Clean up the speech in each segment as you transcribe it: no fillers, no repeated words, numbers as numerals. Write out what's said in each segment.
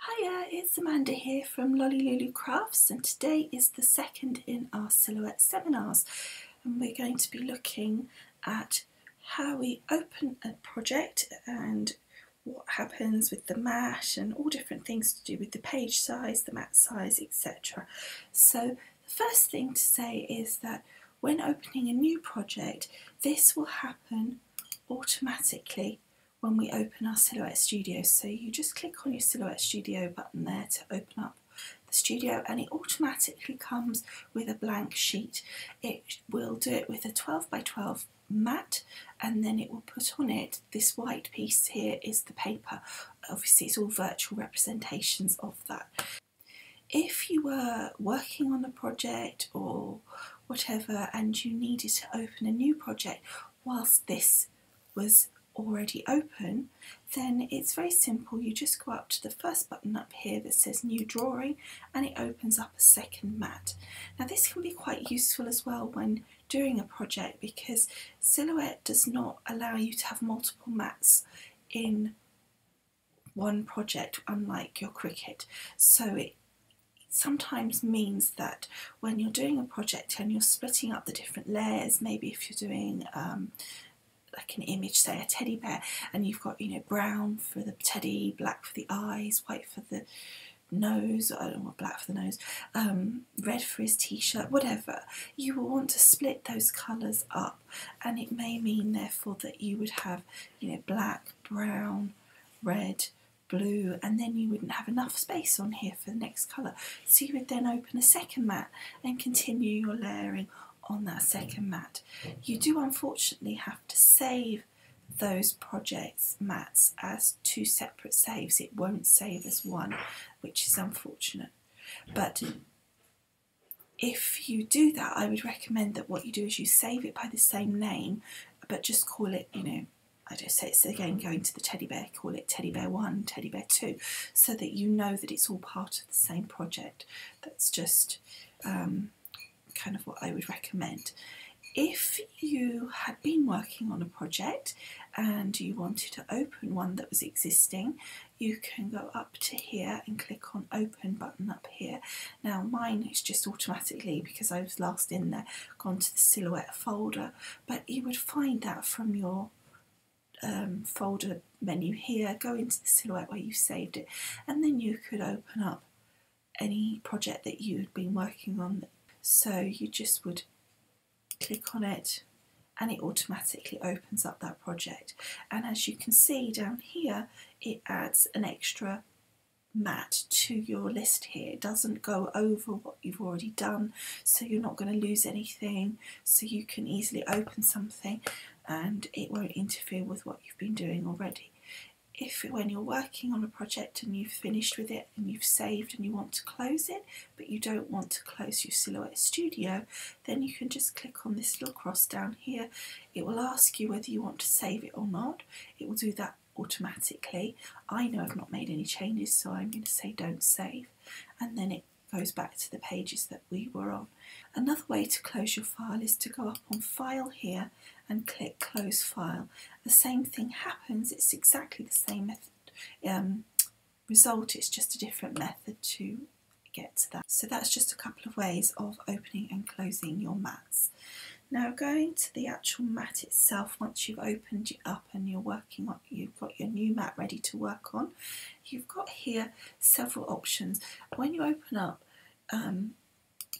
Hiya, it's Amanda here from Lolli Lulu Crafts, and today is the second in our silhouette seminars, and we're going to be looking at how we open a project and what happens with the mat and all different things to do with the page size, the mat size, etc. So the first thing to say is that when opening a new project, this will happen automatically when we open our Silhouette Studio. So you just click on your Silhouette Studio button there to open up the studio, and it automatically comes with a blank sheet. It will do it with a 12 by 12 mat, and then it will put on it this white piece here is the paper. Obviously it's all virtual representations of that. If you were working on a project or whatever and you needed to open a new project whilst this was already open, then it's very simple. You just go up to the first button up here that says new drawing, and it opens up a second mat. Now this can be quite useful as well when doing a project, because Silhouette does not allow you to have multiple mats in one project, unlike your Cricut. So it sometimes means that when you're doing a project and you're splitting up the different layers, maybe if you're doing like an image, say a teddy bear, and you've got, brown for the teddy, black for the eyes, white for the nose, I don't know, black for the nose, red for his t-shirt, whatever, you will want to split those colours up, and it may mean therefore that you would have, black, brown, red, blue, and then you wouldn't have enough space on here for the next colour. So you would then open a second mat and continue your layering on that second mat. You do unfortunately have to save those projects mats as two separate saves. It won't save as one, which is unfortunate. But if you do that, I would recommend that what you do is you save it by the same name, but just call it, I just say it's again going to the teddy bear, call it teddy bear 1, teddy bear 2, so that you know that it's all part of the same project. That's just kind of what I would recommend. If you had been working on a project and you wanted to open one that was existing, you can go up to here and click on open button up here. Now mine is just automatically, because I was last in there, gone to the Silhouette folder, but you would find that from your folder menu here, go into the Silhouette where you saved it, and then you could open up any project that you had been working on. So you just would click on it and it automatically opens up that project. And as you can see down here, it adds an extra mat to your list here. It doesn't go over what you've already done, so you're not going to lose anything, so you can easily open something and it won't interfere with what you've been doing already. If when you're working on a project and you've finished with it and you've saved and you want to close it, but you don't want to close your Silhouette Studio, then you can just click on this little cross down here. It will ask you whether you want to save it or not. It will do that automatically. I know I've not made any changes, so I'm going to say don't save, and then it goes back to the pages that we were on. Another way to close your file is to go up on File here and click Close File. The same thing happens, it's exactly the same method, result, it's just a different method to get to that. So that's just a couple of ways of opening and closing your mats. Now going to the actual mat itself, once you've opened it up and you're working on, you've got your new mat ready to work on, you've got here several options. When you open up,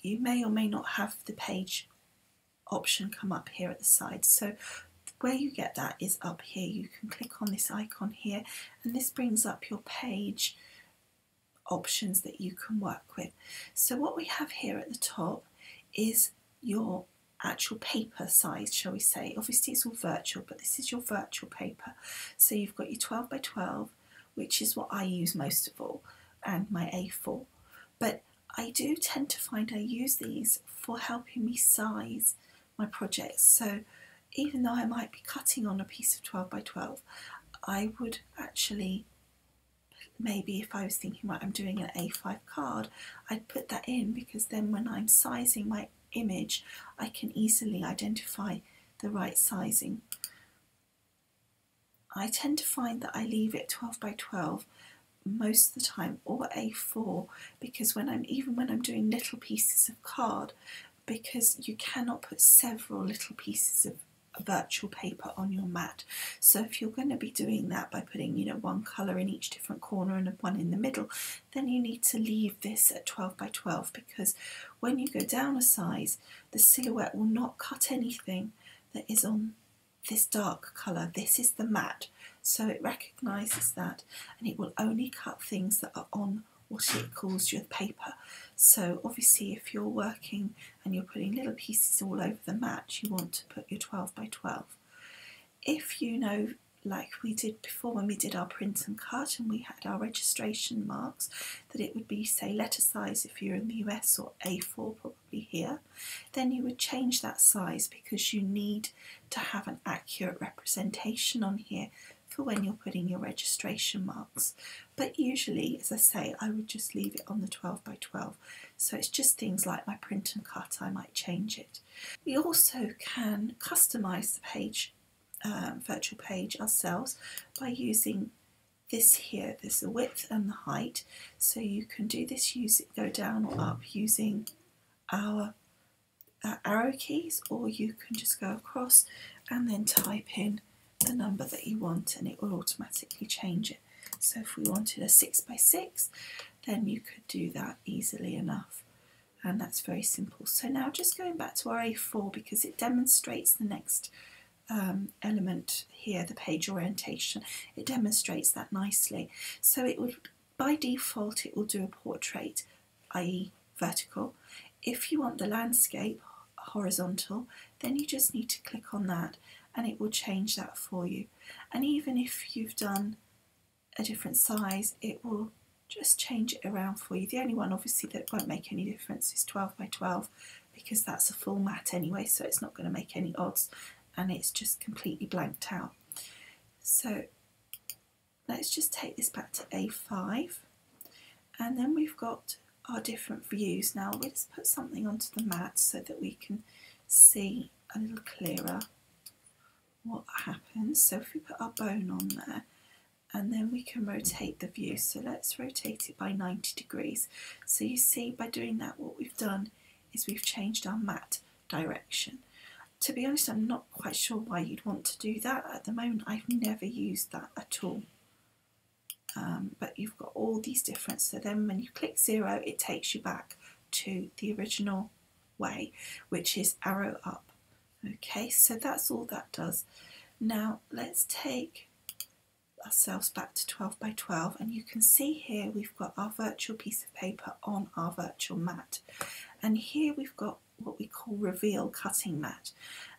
you may or may not have the page option come up here at the side. So where you get that is up here. You can click on this icon here and this brings up your page options that you can work with. So what we have here at the top is your actual paper size, shall we say. Obviously it's all virtual, but this is your virtual paper. So you've got your 12 by 12, which is what I use most of all, and my A4. But I do tend to find I use these for helping me size my projects. So even though I might be cutting on a piece of 12 by 12, I would actually, maybe if I was thinking, right, I'm doing an A5 card, I'd put that in, because then when I'm sizing my image, I can easily identify the right sizing. I tend to find that I leave it 12 by 12 most of the time, or A4, because even when I'm doing little pieces of card, because you cannot put several little pieces of virtual paper on your mat. So if you're going to be doing that by putting, you know, one colour in each different corner and one in the middle, then you need to leave this at 12 by 12, because when you go down a size, the silhouette will not cut anything that is on this dark colour. This is the matte, so it recognises that, and it will only cut things that are on what it calls your paper. So obviously if you're working and you're putting little pieces all over the mat, you want to put your 12 by 12. If you know, like we did before when we did our print and cut and we had our registration marks, that it would be, say, letter size if you're in the US, or A4 probably here, then you would change that size, because you need to have an accurate representation on here for when you're putting your registration marks. But usually, as I say, I would just leave it on the 12 by 12. So it's just things like my print and cut, I might change it. We also can customise the page, virtual page ourselves, by using this here. There's the width and the height, so you can do this, go down or up using our arrow keys, or you can just go across and then type in the number that you want and it will automatically change it. So if we wanted a 6 by 6, then you could do that easily enough, and that's very simple. So now just going back to our A4, because it demonstrates the next element here, the page orientation. It demonstrates that nicely. So it would, by default, it will do a portrait, i.e. vertical. If you want the landscape horizontal, then you just need to click on that and it will change that for you. And even if you've done a different size, it will just change it around for you. The only one obviously that won't make any difference is 12 by 12, because that's a full mat anyway, so it's not going to make any odds, and it's just completely blanked out. So let's just take this back to A5, and then we've got our different views. Now let's put something onto the mat so that we can see a little clearer what happens. So if we put our bone on there, and then we can rotate the view. So let's rotate it by 90 degrees. So you see, by doing that, what we've done is we've changed our mat direction. To be honest, I'm not quite sure why you'd want to do that. At the moment, I've never used that at all. But you've got all these different, so then when you click 0, it takes you back to the original way, which is arrow up. Okay, so that's all that does. Now let's take ourselves back to 12 by 12, and you can see here we've got our virtual piece of paper on our virtual mat, and here we've got what we call reveal cutting mat,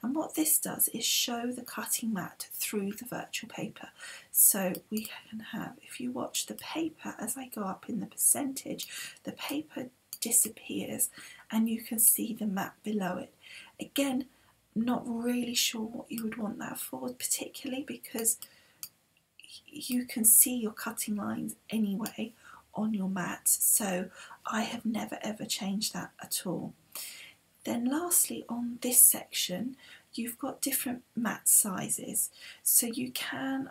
and what this does is show the cutting mat through the virtual paper. So we can have, if you watch the paper as I go up in the percentage, the paper disappears and you can see the mat below it. Again, not really sure what you would want that for particularly, because you can see your cutting lines anyway on your mat, so I have never ever changed that at all. Then lastly, on this section, you've got different mat sizes. So you can,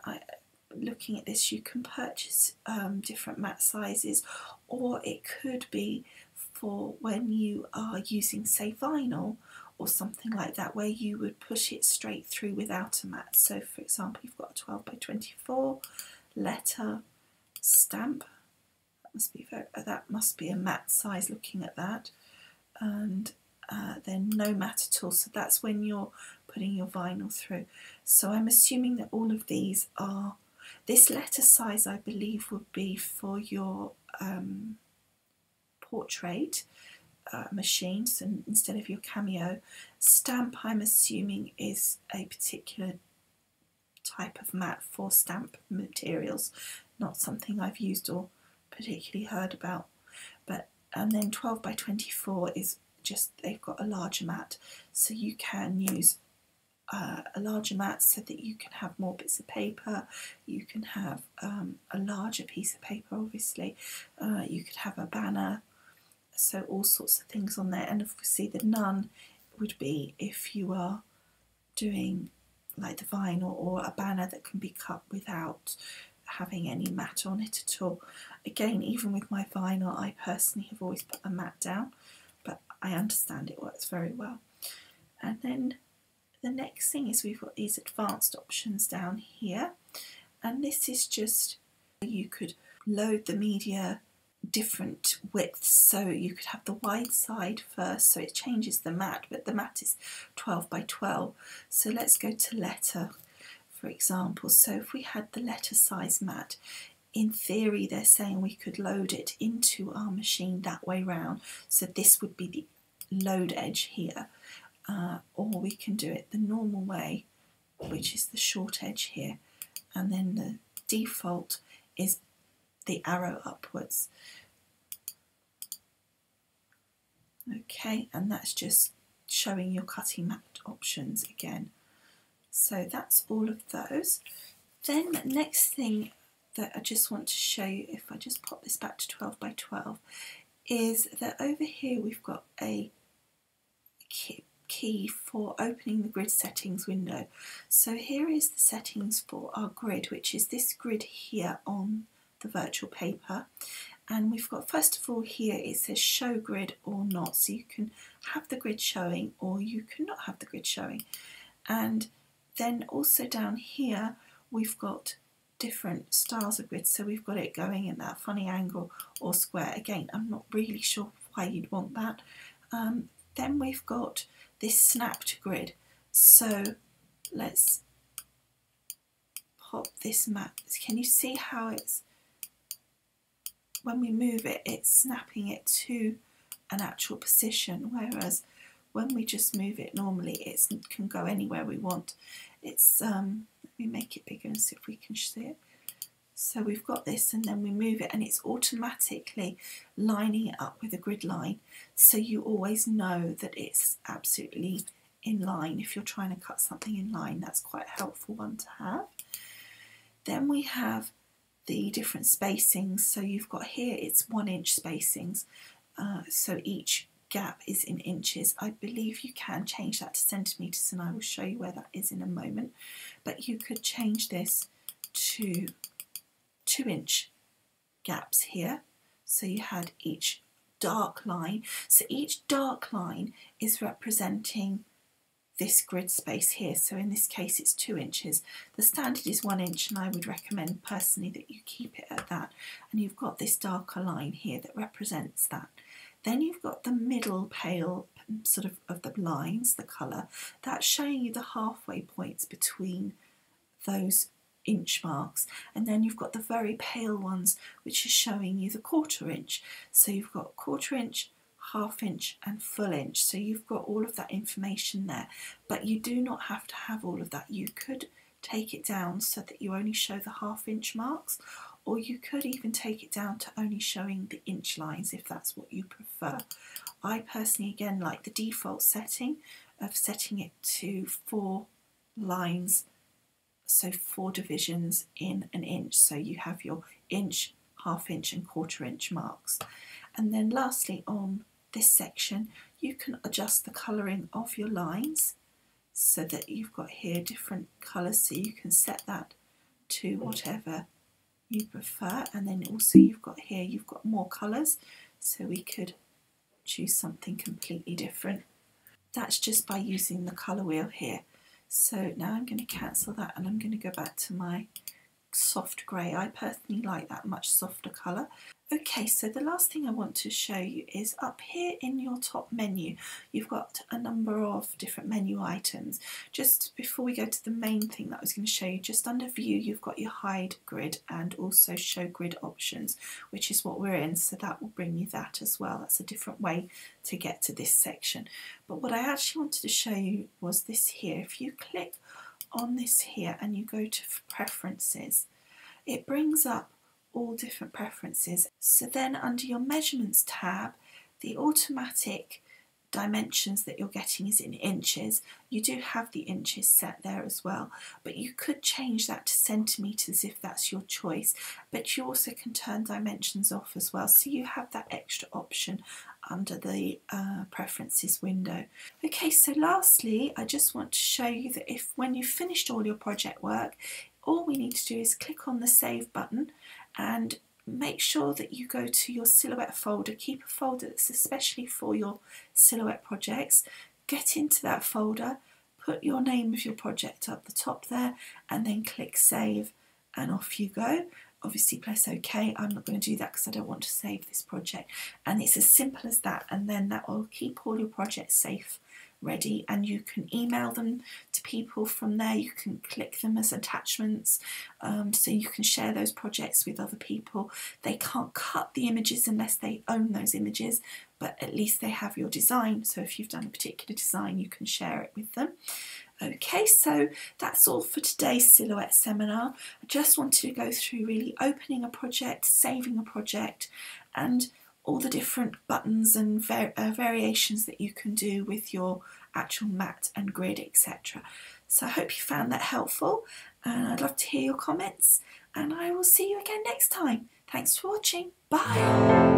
looking at this, you can purchase different mat sizes, or it could be for when you are using, say, vinyl or something like that, where you would push it straight through without a mat. So for example, you've got a 12 by 24 letter stamp. That must be a mat size looking at that. And then no mat at all, so that's when you're putting your vinyl through. So I'm assuming that all of these are, this letter size I believe would be for your portrait machines, and instead of your cameo. Stamp, I'm assuming, is a particular type of mat for stamp materials, not something I've used or particularly heard about. But and then 12 by 24 is just, they've got a larger mat, so you can use a larger mat so that you can have more bits of paper. You can have a larger piece of paper, obviously. You could have a banner, so all sorts of things on there. And obviously the none would be if you are doing like the vinyl, or a banner that can be cut without having any mat on it at all. Again, even with my vinyl, I personally have always put a mat down, but I understand it works very well. And then the next thing is we've got these advanced options down here, and this is just, you could load the media different widths, so you could have the wide side first, so it changes the mat, but the mat is 12 by 12. So let's go to letter, for example. So if we had the letter size mat, in theory they're saying we could load it into our machine that way round, so this would be the load edge here, or we can do it the normal way, which is the short edge here, and then the default is the arrow upwards. Okay, and that's just showing your cutting mat options again. So that's all of those. Then next thing that I just want to show you, if I just pop this back to 12 by 12, is that over here we've got a key for opening the grid settings window. So here is the settings for our grid, which is this grid here on the virtual paper. And we've got, first of all, here it says show grid or not, so you can have the grid showing or you cannot have the grid showing. And then also down here we've got different styles of grids, so we've got it going in that funny angle or square. Again, I'm not really sure why you'd want that. Then we've got this snapped grid, so let's pop this map. Can you see how it's, when we move it, it's snapping it to an actual position, whereas when we just move it normally, it can go anywhere we want. It's let me make it bigger and see if we can see it. So we've got this, and then we move it and it's automatically lining it up with a grid line, so you always know that it's absolutely in line. If you're trying to cut something in line, that's quite a helpful one to have. Then we have the different spacings. So you've got here, it's 1 inch spacings, so each gap is in inches. I believe you can change that to centimetres, and I will show you where that is in a moment, but you could change this to 2 inch gaps here, so you had each dark line, so each dark line is representing this grid space here. So in this case it's 2 inches. The standard is 1 inch, and I would recommend personally that you keep it at that. And you've got this darker line here that represents that. Then you've got the middle pale sort of the lines, the colour, that's showing you the halfway points between those inch marks. And then you've got the very pale ones, which is showing you the 1/4 inch. So you've got 1/4 inch, 1/2 inch and full inch, so you've got all of that information there, but you do not have to have all of that. You could take it down so that you only show the 1/2 inch marks, or you could even take it down to only showing the inch lines if that's what you prefer. I personally again like the default setting of setting it to 4 lines, so 4 divisions in an inch, so you have your inch, 1/2 inch and 1/4 inch marks. And then lastly, on this section, you can adjust the colouring of your lines so that you've got here different colours, so you can set that to whatever you prefer. And then also you've got here, you've got more colours, so we could choose something completely different. That's just by using the colour wheel here. So now I'm going to cancel that, and I'm going to go back to my soft grey. I personally like that much softer colour. Okay, so the last thing I want to show you is up here in your top menu, you've got a number of different menu items. Just before we go to the main thing that I was going to show you, just under view you've got your hide grid and also show grid options, which is what we're in, so that will bring you that as well. That's a different way to get to this section. But what I actually wanted to show you was this here. If you click on this here and you go to preferences, it brings up all different preferences. So then under your measurements tab, the automatic dimensions that you're getting is in inches. You do have the inches set there as well, but you could change that to centimetres if that's your choice, but you also can turn dimensions off as well, so you have that extra option under the preferences window. Okay, so lastly I just want to show you that if when you've finished all your project work, all we need to do is click on the save button and make sure that you go to your silhouette folder. Keep a folder that's especially for your silhouette projects. Get into that folder, put your name of your project up the top there, and then click save, and off you go. Obviously press OK. I'm not going to do that because I don't want to save this project. And it's as simple as that, and then that will keep all your projects safe, ready, and you can email them to people from there. You can click them as attachments, so you can share those projects with other people. They can't cut the images unless they own those images, but at least they have your design, so if you've done a particular design you can share it with them. Okay, so that's all for today's silhouette seminar. I just wanted to go through really opening a project, saving a project, and all the different buttons and variations that you can do with your actual mat and grid, etc. So I hope you found that helpful, and I'd love to hear your comments, and I will see you again next time. Thanks for watching. Bye.